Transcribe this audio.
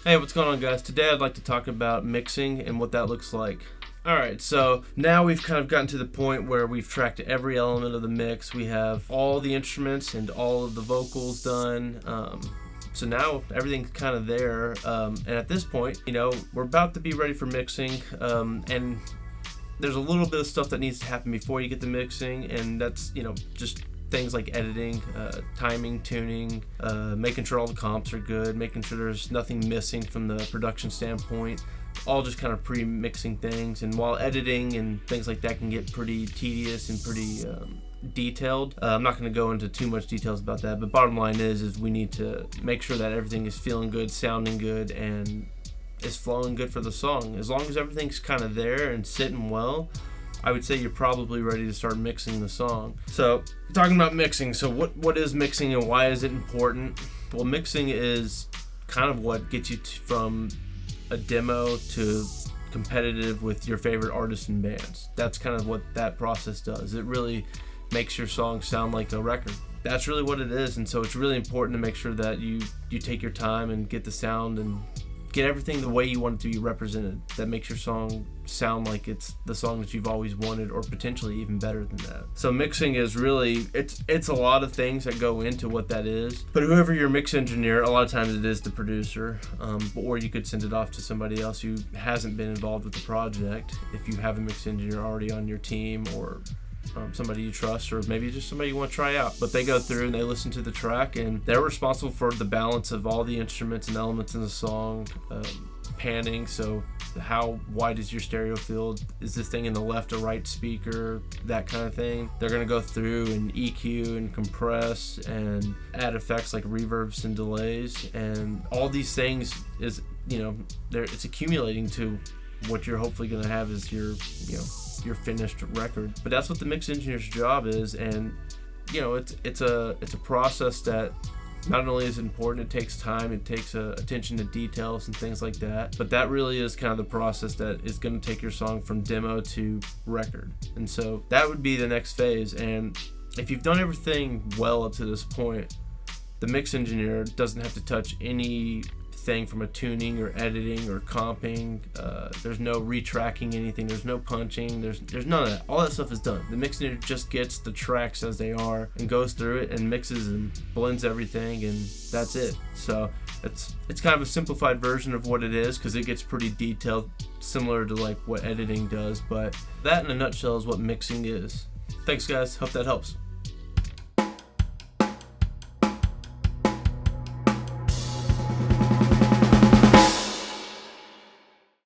Hey, what's going on, guys? Today I'd like to talk about mixing and what that looks like. Alright, so now we've kind of gotten to the point where we've tracked every element of the mix. We have all the instruments and all of the vocals done. So now everything's kind of there. And at this point, we're about to be ready for mixing. And there's a little bit of stuff that needs to happen before you get the mixing. And that's, just things like editing, timing, tuning, making sure all the comps are good, making sure there's nothing missing from the production standpoint, all just kind of pre-mixing things. And while editing and things like that can get pretty tedious and pretty detailed, I'm not going to go into too much details about that, but bottom line is we need to make sure that everything is feeling good, sounding good, and is flowing good for the song. As long as everything's kind of there and sitting well, I would say you're probably ready to start mixing the song. So, talking about mixing, so what is mixing and why is it important? Well, mixing is kind of what gets you from a demo to competitive with your favorite artists and bands. That's kind of what that process does. It really makes your song sound like a record. That's really what it is, and so it's really important to make sure that you take your time and get the sound and get everything the way you want it to be represented. That makes your song sound like it's the song that you've always wanted, or potentially even better than that. So mixing is really, it's a lot of things that go into what that is. But whoever your mix engineer, a lot of times it is the producer, or you could send it off to somebody else who hasn't been involved with the project. If you have a mix engineer already on your team, or somebody you trust, or maybe just somebody you want to try out. But they go through and they listen to the track, and they're responsible for the balance of all the instruments and elements in the song, panning, so how wide is your stereo field, is this thing in the left or right speaker, that kind of thing. They're going to go through and EQ and compress and add effects like reverbs and delays, and all these things is, it's accumulating to what you're hopefully going to have is your finished record. But that's what the mix engineer's job is, and it's a process that not only is important, it takes time, it takes attention to details and things like that, but that really is kind of the process that is going to take your song from demo to record. And so that would be the next phase. And if you've done everything well up to this point, the mix engineer doesn't have to touch anything from a tuning or editing or comping. There's no retracking anything, there's no punching, there's none of that. All that stuff is done. The mix engineer just gets the tracks as they are and goes through it and mixes and blends everything, and that's it. So it's kind of a simplified version of what it is, because it gets pretty detailed, similar to like what editing does, but that in a nutshell is what mixing is. Thanks, guys, hope that helps.